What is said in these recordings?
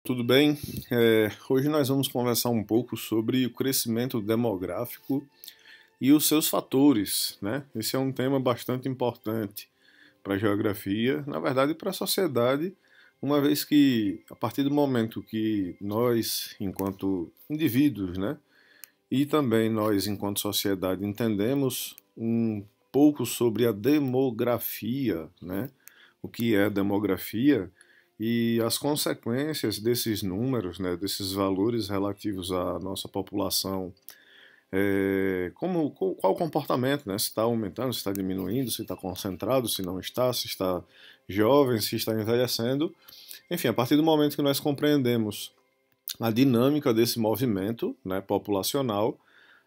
Tudo bem? Hoje nós vamos conversar um pouco sobre o crescimento demográfico e os seus fatores, né? Esse é um tema bastante importante para a geografia, na verdade para a sociedade, uma vez que a partir do momento que nós, enquanto indivíduos, né, e também nós, enquanto sociedade, entendemos um pouco sobre a demografia, né? O que é demografia e as consequências desses números, né, desses valores relativos à nossa população, qual o comportamento, né, se está aumentando, se está diminuindo, se está concentrado, se não está, se está jovem, se está envelhecendo. Enfim, a partir do momento que nós compreendemos a dinâmica desse movimento, né, populacional,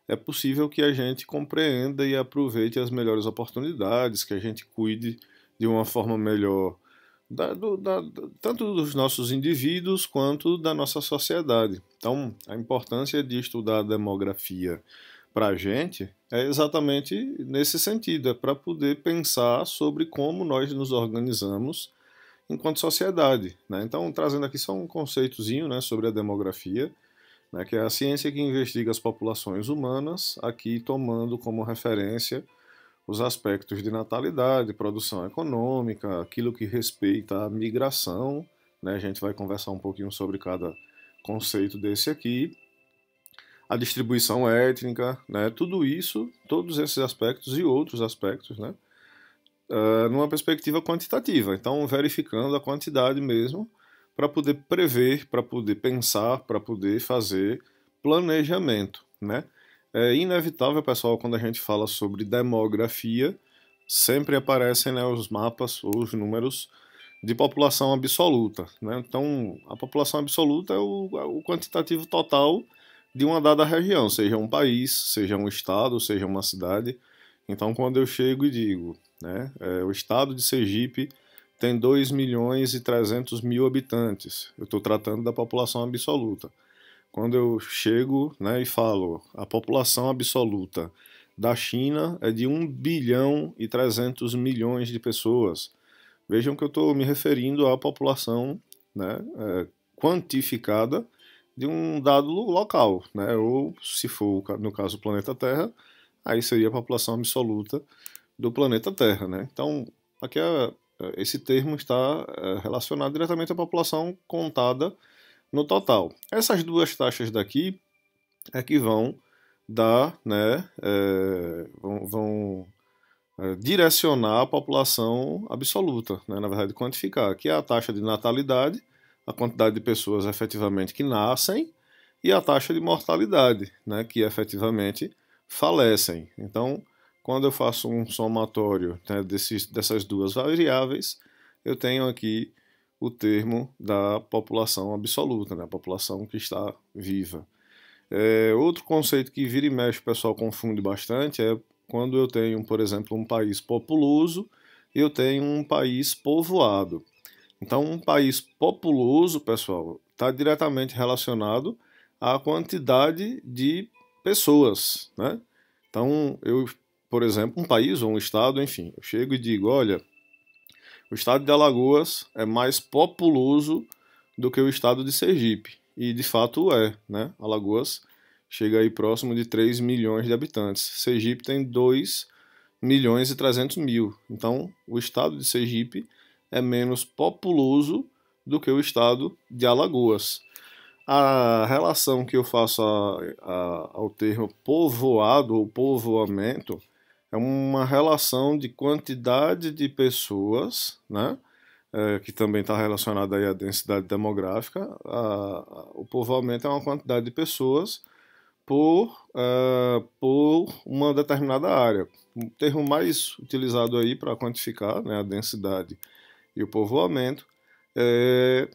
é possível que a gente compreenda e aproveite as melhores oportunidades, que a gente cuide de uma forma melhor tanto dos nossos indivíduos quanto da nossa sociedade. Então, a importância de estudar a demografia para a gente é exatamente nesse sentido, é para poder pensar sobre como nós nos organizamos enquanto sociedade, né? Então, trazendo aqui só um conceitozinho, né, sobre a demografia, né, que é a ciência que investiga as populações humanas, aqui tomando como referência os aspectos de natalidade, produção econômica, aquilo que respeita a migração, né, a gente vai conversar um pouquinho sobre cada conceito desse aqui, a distribuição étnica, né, tudo isso, todos esses aspectos e outros aspectos, né, numa perspectiva quantitativa, então verificando a quantidade mesmo, para poder prever, para poder pensar, para poder fazer planejamento, né? É inevitável, pessoal, quando a gente fala sobre demografia, sempre aparecem, né, os mapas ou os números de população absoluta, né? Então, a população absoluta é o quantitativo total de uma dada região, seja um país, seja um estado, seja uma cidade. Então, quando eu chego e digo, né, o estado de Sergipe tem 2.300.000 habitantes, eu estou tratando da população absoluta. Quando eu chego, né, e falo a população absoluta da China é de 1.300.000.000 de pessoas, vejam que eu estou me referindo à população, né, quantificada de um dado local, né, ou se for no caso do planeta Terra, aí seria a população absoluta do planeta Terra, né? Então, aqui esse termo está relacionado diretamente à população contada no total. Essas duas taxas daqui é que vão dar, né, vão direcionar a população absoluta, né, na verdade quantificar, que é a taxa de natalidade, a quantidade de pessoas efetivamente que nascem, e a taxa de mortalidade, né, que efetivamente falecem. Então, quando eu faço um somatório, né, dessas duas variáveis, eu tenho aqui o termo da população absoluta, né, a população que está viva. Outro conceito que vira e mexe o pessoal confunde bastante é quando eu tenho, por exemplo, um país populoso e eu tenho um país povoado. Então, um país populoso, pessoal, está diretamente relacionado à quantidade de pessoas, né? Então, por exemplo, um país ou um estado, enfim, eu chego e digo, olha, o estado de Alagoas é mais populoso do que o estado de Sergipe. E de fato é, né? Alagoas chega aí próximo de 3 milhões de habitantes. Sergipe tem 2.300.000. Então, o estado de Sergipe é menos populoso do que o estado de Alagoas. A relação que eu faço ao termo povoado ou povoamento é uma relação de quantidade de pessoas, né? Que também está relacionada aí à densidade demográfica. O povoamento é uma quantidade de pessoas por uma determinada área. O termo mais utilizado aí para quantificar, né, a densidade e o povoamento é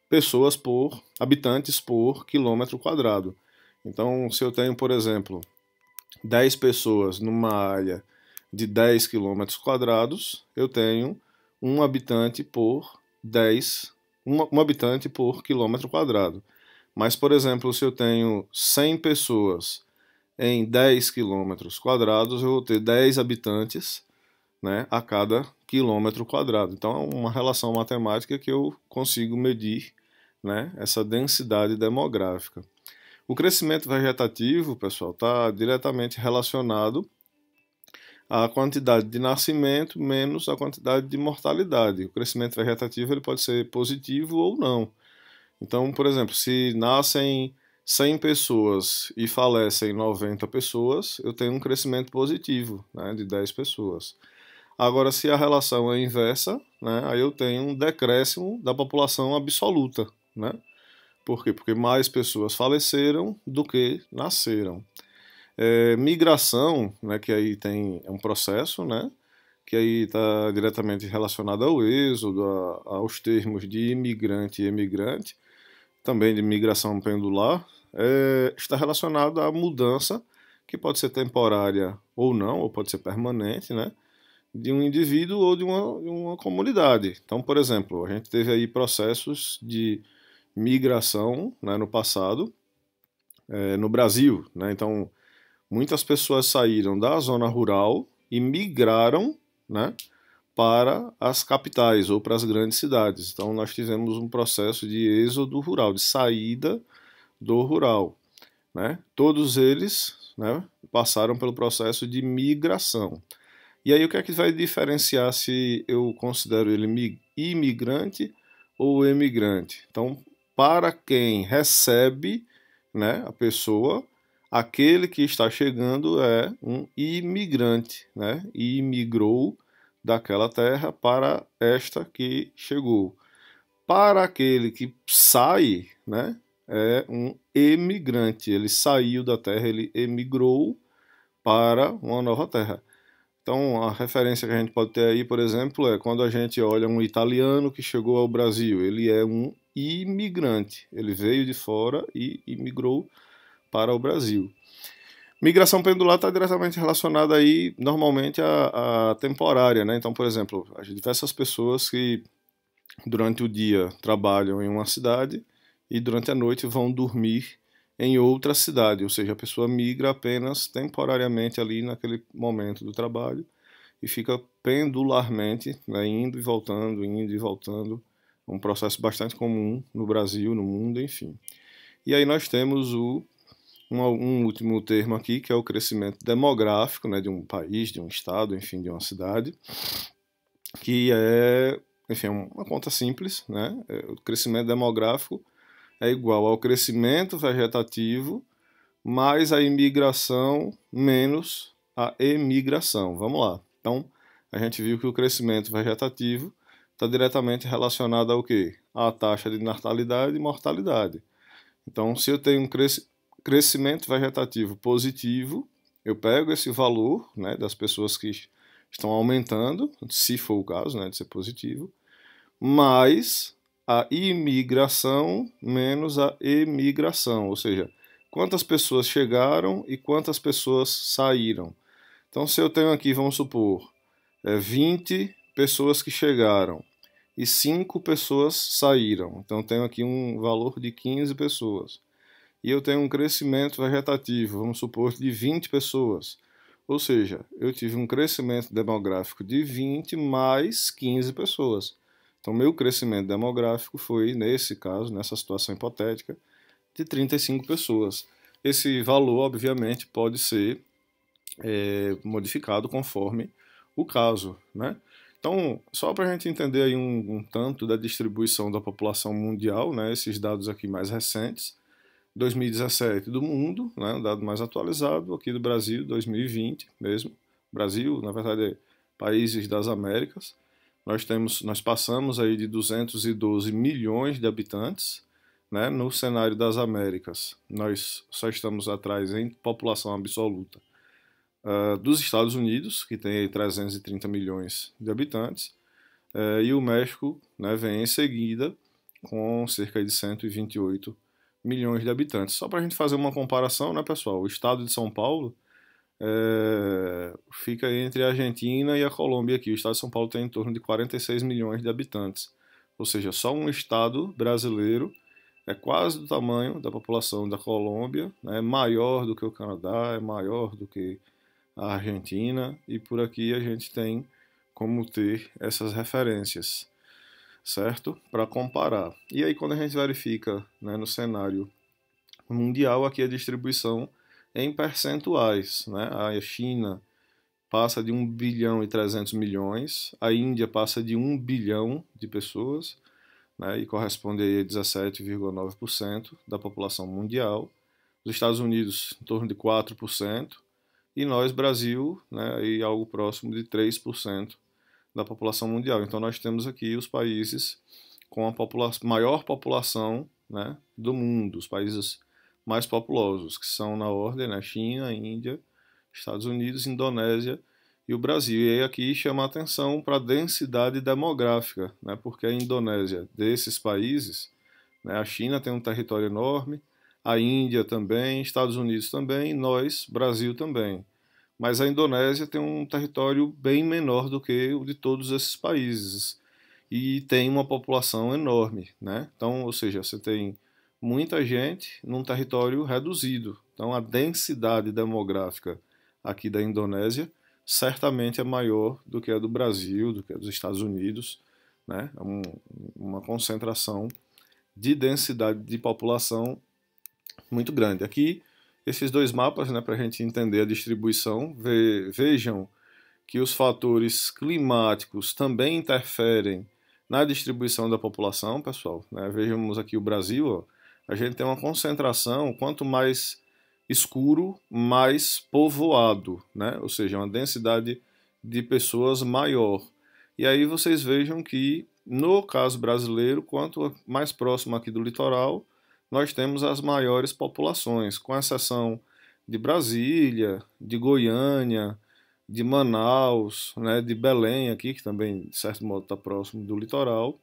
pessoas por habitantes por quilômetro quadrado. Então, se eu tenho, por exemplo, 10 pessoas numa área de 10 quilômetros quadrados, eu tenho um habitante por 10, um habitante por quilômetro quadrado. Mas, por exemplo, se eu tenho 100 pessoas em 10 quilômetros quadrados, eu vou ter 10 habitantes, né, a cada quilômetro quadrado. Então, é uma relação matemática que eu consigo medir, né, essa densidade demográfica. O crescimento vegetativo, pessoal, está diretamente relacionado à quantidade de nascimento menos a quantidade de mortalidade. O crescimento vegetativo ele pode ser positivo ou não. Então, por exemplo, se nascem 100 pessoas e falecem 90 pessoas, eu tenho um crescimento positivo, né, de 10 pessoas. Agora, se a relação é inversa, né, aí eu tenho um decréscimo da população absoluta, né? Por quê? Porque mais pessoas faleceram do que nasceram. Migração, né, que aí é um processo, né, que aí está diretamente relacionado ao êxodo, aos termos de imigrante e emigrante, também de migração pendular, está relacionado à mudança, que pode ser temporária ou não, ou pode ser permanente, né, de um indivíduo ou de uma comunidade. Então, por exemplo, a gente teve aí processos de migração, né, no passado, no Brasil, né, então muitas pessoas saíram da zona rural e migraram, né, para as capitais ou para as grandes cidades. Então nós tivemos um processo de êxodo rural, de saída do rural, né? Todos eles, né, passaram pelo processo de migração. E aí o que é que vai diferenciar se eu considero ele imigrante ou emigrante? Então, para quem recebe, né, a pessoa, aquele que está chegando é um imigrante, né? E imigrou daquela terra para esta que chegou. Para aquele que sai, né, é um emigrante. Ele saiu da terra, ele emigrou para uma nova terra. Então, a referência que a gente pode ter aí, por exemplo, é quando a gente olha um italiano que chegou ao Brasil. Ele é um imigrante. Ele veio de fora e imigrou para o Brasil. Migração pendular está diretamente relacionada aí, normalmente, à temporária, né? Então, por exemplo, as diversas pessoas que durante o dia trabalham em uma cidade e durante a noite vão dormir em outra cidade, ou seja, a pessoa migra apenas temporariamente ali naquele momento do trabalho e fica pendularmente, né, indo e voltando, indo e voltando, um processo bastante comum no Brasil, no mundo, enfim. E aí nós temos um último termo aqui, que é o crescimento demográfico, né, de um país, de um estado, enfim, de uma cidade, que é, enfim, uma conta simples, né? O crescimento demográfico é igual ao crescimento vegetativo mais a imigração menos a emigração. Vamos lá. Então, a gente viu que o crescimento vegetativo está diretamente relacionado ao quê? À taxa de natalidade e mortalidade. Então, se eu tenho um crescimento vegetativo positivo, eu pego esse valor, né, das pessoas que estão aumentando, se for o caso, né, de ser positivo, mais a imigração menos a emigração, ou seja, quantas pessoas chegaram e quantas pessoas saíram. Então, se eu tenho aqui, vamos supor, 20 pessoas que chegaram e 5 pessoas saíram, então tenho aqui um valor de 15 pessoas. E eu tenho um crescimento vegetativo, vamos supor, de 20 pessoas. Ou seja, eu tive um crescimento demográfico de 20 mais 15 pessoas. Então, meu crescimento demográfico foi, nesse caso, nessa situação hipotética, de 35 pessoas. Esse valor, obviamente, pode ser modificado conforme o caso, né? Então, só para a gente entender aí um tanto da distribuição da população mundial, né, esses dados aqui mais recentes, 2017 do mundo, né, um dado mais atualizado, aqui do Brasil, 2020 mesmo. Brasil, na verdade, é países das Américas. Nós passamos aí de 212 milhões de habitantes, né, no cenário das Américas. Nós só estamos atrás em população absoluta dos Estados Unidos, que tem aí 330 milhões de habitantes, e o México, né, vem em seguida com cerca de 128 milhões de habitantes. Só para a gente fazer uma comparação, né, pessoal? O estado de São Paulo fica entre a Argentina e a Colômbia aqui. O estado de São Paulo tem em torno de 46 milhões de habitantes. Ou seja, só um estado brasileiro é quase do tamanho da população da Colômbia, né, é maior do que o Canadá, é maior do que a Argentina, e por aqui a gente tem como ter essas referências. certo? Para comparar. E aí, quando a gente verifica, né, no cenário mundial, aqui a distribuição em percentuais, né? A China passa de 1,3 bilhão, a Índia passa de 1 bilhão de pessoas, né, e corresponde aí a 17,9% da população mundial. Os Estados Unidos, em torno de 4%, e nós, Brasil, né, aí algo próximo de 3% da população mundial. Então nós temos aqui os países com a maior população, né, do mundo, os países mais populosos, que são na ordem, né, China, Índia, Estados Unidos, Indonésia e o Brasil. E aí aqui chama a atenção para a densidade demográfica, né, porque a Indonésia, desses países, né, a China tem um território enorme, a Índia também, Estados Unidos também, nós, Brasil também. Mas a Indonésia tem um território bem menor do que o de todos esses países e tem uma população enorme, né? Então, ou seja, você tem muita gente num território reduzido. Então, a densidade demográfica aqui da Indonésia certamente é maior do que a do Brasil, do que a dos Estados Unidos, né? É uma concentração de densidade de população muito grande. Aqui, esses dois mapas, né, para a gente entender a distribuição, vejam que os fatores climáticos também interferem na distribuição da população, pessoal. Né? Vejamos aqui o Brasil, ó, a gente tem uma concentração, quanto mais escuro, mais povoado, né? Ou seja, uma densidade de pessoas maior. E aí vocês vejam que, no caso brasileiro, quanto mais próximo aqui do litoral, nós temos as maiores populações, com exceção de Brasília, de Goiânia, de Manaus, né, de Belém aqui, que também, de certo modo, está próximo do litoral.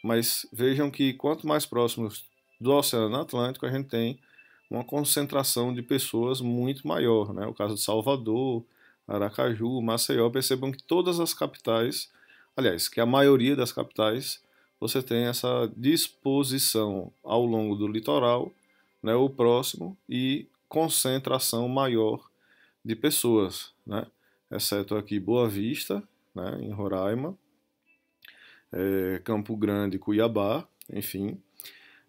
Mas vejam que quanto mais próximos do Oceano Atlântico, a gente tem uma concentração de pessoas muito maior. Né? O caso de Salvador, Aracaju, Maceió, percebam que todas as capitais, aliás, que a maioria das capitais, você tem essa disposição ao longo do litoral, né, o próximo, e concentração maior de pessoas, né? Exceto aqui Boa Vista, né, em Roraima, Campo Grande, Cuiabá, enfim,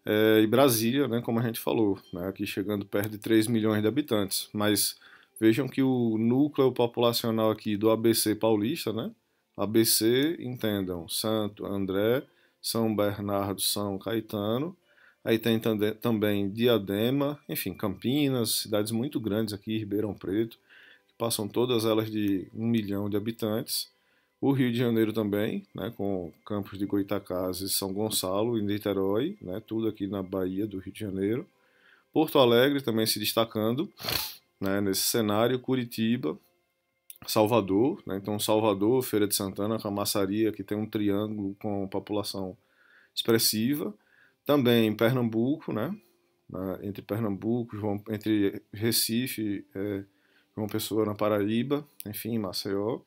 e Brasília, né, como a gente falou, né, aqui chegando perto de 3 milhões de habitantes. Mas vejam que o núcleo populacional aqui do ABC paulista, né, ABC, entendam, Santo André, São Bernardo, São Caetano, aí tem também Diadema, enfim, Campinas, cidades muito grandes aqui, Ribeirão Preto, que passam todas elas de 1 milhão de habitantes. O Rio de Janeiro também, né, com campos de Goytacazes, São Gonçalo e Niterói, né, tudo aqui na Bahia do Rio de Janeiro. Porto Alegre também se destacando, né, nesse cenário, Curitiba, Salvador, né, então Salvador, Feira de Santana, Camaçaria, que tem um triângulo com população expressiva. Também Pernambuco, né, entre Pernambuco, entre Recife, João Pessoa na Paraíba, enfim, Maceió.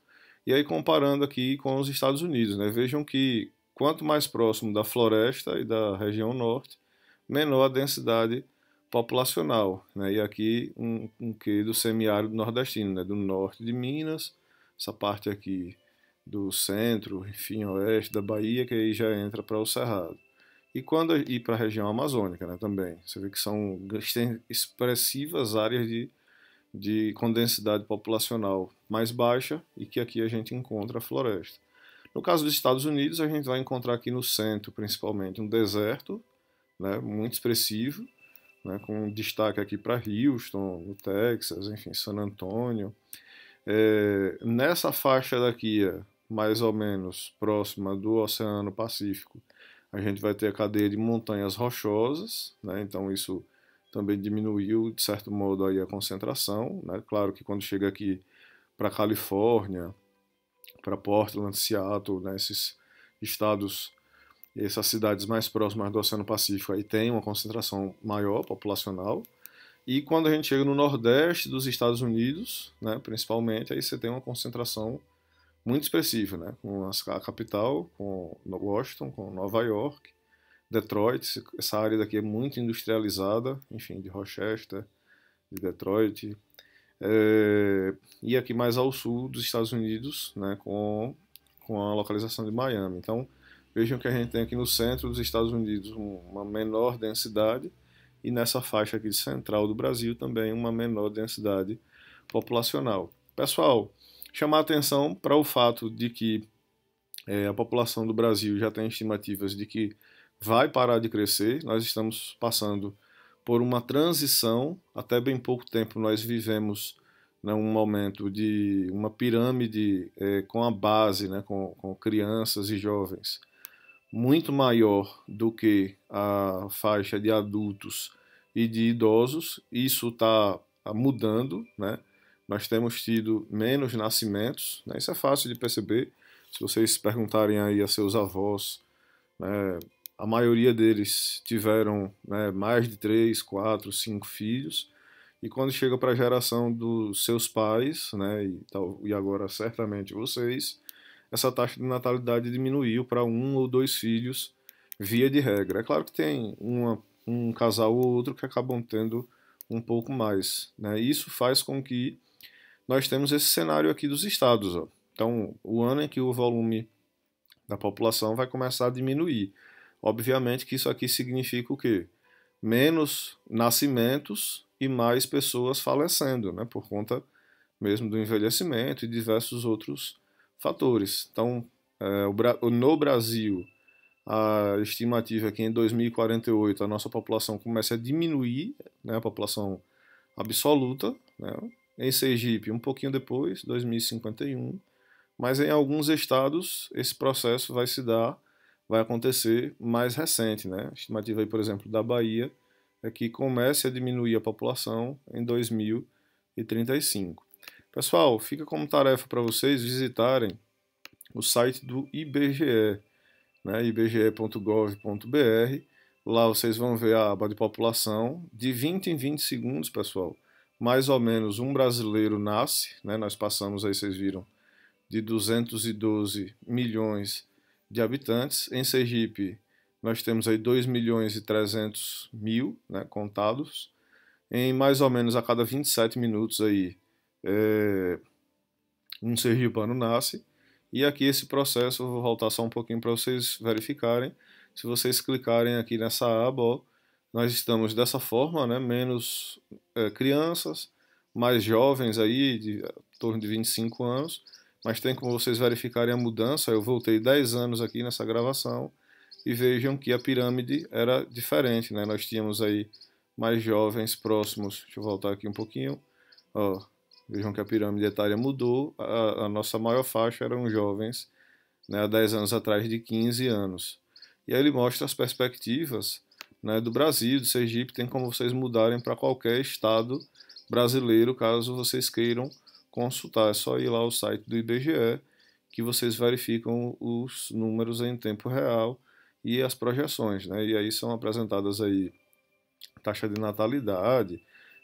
E aí comparando aqui com os Estados Unidos, né? Vejam que quanto mais próximo da floresta e da região norte, menor a densidade populacional, né? E aqui um quê do semiárido nordestino, né? Do norte de Minas, essa parte aqui do centro, enfim, oeste da Bahia, que aí já entra para o Cerrado. E quando ir para a região amazônica, né, também, você vê que são expressivas áreas com densidade populacional mais baixa e que aqui a gente encontra a floresta. No caso dos Estados Unidos, a gente vai encontrar aqui no centro, principalmente, um deserto, né, muito expressivo, né, com destaque aqui para Houston, no Texas, enfim, San Antonio. Nessa faixa daqui, mais ou menos próxima do Oceano Pacífico, a gente vai ter a cadeia de montanhas rochosas, né, então isso também diminuiu, de certo modo, aí a concentração. Né? Claro que quando chega aqui para a Califórnia, para Portland, Seattle, né, esses estados, essas cidades mais próximas do Oceano Pacífico, aí tem uma concentração maior populacional. E quando a gente chega no nordeste dos Estados Unidos, né, principalmente, aí você tem uma concentração muito expressiva, né, com a capital, com Washington, com Nova York, Detroit, essa área daqui é muito industrializada, enfim, de Rochester, de Detroit, e aqui mais ao sul dos Estados Unidos, né, com a localização de Miami. Então, Vejam que a gente tem aqui no centro dos Estados Unidos uma menor densidade e nessa faixa aqui central do Brasil também uma menor densidade populacional. Pessoal, chamar atenção para o fato de que a população do Brasil já tem estimativas de que vai parar de crescer. Nós estamos passando por uma transição. Até bem pouco tempo nós vivemos, né, um momento de uma pirâmide com a base, né, com crianças e jovens, muito maior do que a faixa de adultos e de idosos. Isso está mudando, né? Nós temos tido menos nascimentos, né? Isso é fácil de perceber. Se vocês perguntarem aí a seus avós, né, a maioria deles tiveram, né, mais de 3, 4, 5 filhos. E quando chega para a geração dos seus pais, né, e agora certamente vocês, essa taxa de natalidade diminuiu para 1 ou 2 filhos, via de regra. É claro que tem um casal ou outro que acabam tendo um pouco mais, né? Isso faz com que nós temos esse cenário aqui dos estados, ó. Então, o ano em que o volume da população vai começar a diminuir. Obviamente que isso aqui significa o quê? Menos nascimentos e mais pessoas falecendo, né? Por conta mesmo do envelhecimento e diversos outros fatores. Então, no Brasil, a estimativa é que em 2048 a nossa população comece a diminuir, né, a população absoluta, né, em Sergipe um pouquinho depois, 2051, mas em alguns estados esse processo vai acontecer mais recente, né? A estimativa aí, por exemplo, da Bahia é que comece a diminuir a população em 2035. Pessoal, fica como tarefa para vocês visitarem o site do IBGE, né, ibge.gov.br. Lá vocês vão ver a aba de população. De 20 em 20 segundos, pessoal, mais ou menos um brasileiro nasce, né? Nós passamos aí, vocês viram, de 212 milhões de habitantes. Em Sergipe, nós temos aí 2 milhões e 300 mil, né, contados. Em mais ou menos a cada 27 minutos aí, um sergipano nasce. E aqui esse processo, eu vou voltar só um pouquinho para vocês verificarem. Se vocês clicarem aqui nessa aba, ó, nós estamos dessa forma, né, menos crianças, mais jovens aí, de torno de 25 anos, mas tem como vocês verificarem a mudança. Eu voltei 10 anos aqui nessa gravação e vejam que a pirâmide era diferente, né? Nós tínhamos aí mais jovens próximos. Deixa eu voltar aqui um pouquinho. Ó, vejam que a pirâmide etária mudou. A nossa maior faixa eram jovens, né, há 10 anos atrás, de 15 anos. E aí ele mostra as perspectivas, né, do Brasil, do Sergipe. Tem como vocês mudarem para qualquer estado brasileiro, caso vocês queiram consultar. É só ir lá ao site do IBGE que vocês verificam os números em tempo real e as projeções, né? E aí são apresentadas aí taxa de natalidade,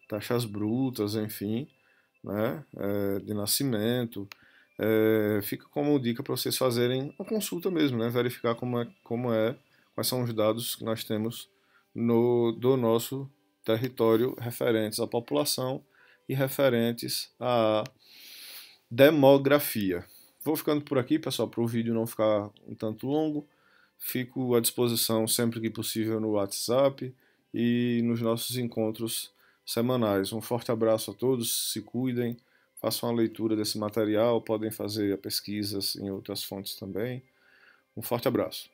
taxas brutas, enfim, né, de nascimento. Fica como dica para vocês fazerem uma consulta mesmo, né, verificar quais são os dados que nós temos do nosso território referentes à população e referentes à demografia. Vou ficando por aqui, pessoal, para o vídeo não ficar um tanto longo. Fico à disposição sempre que possível no WhatsApp e nos nossos encontros semanais. Um forte abraço a todos, se cuidem, façam a leitura desse material, podem fazer pesquisas em outras fontes também. Um forte abraço.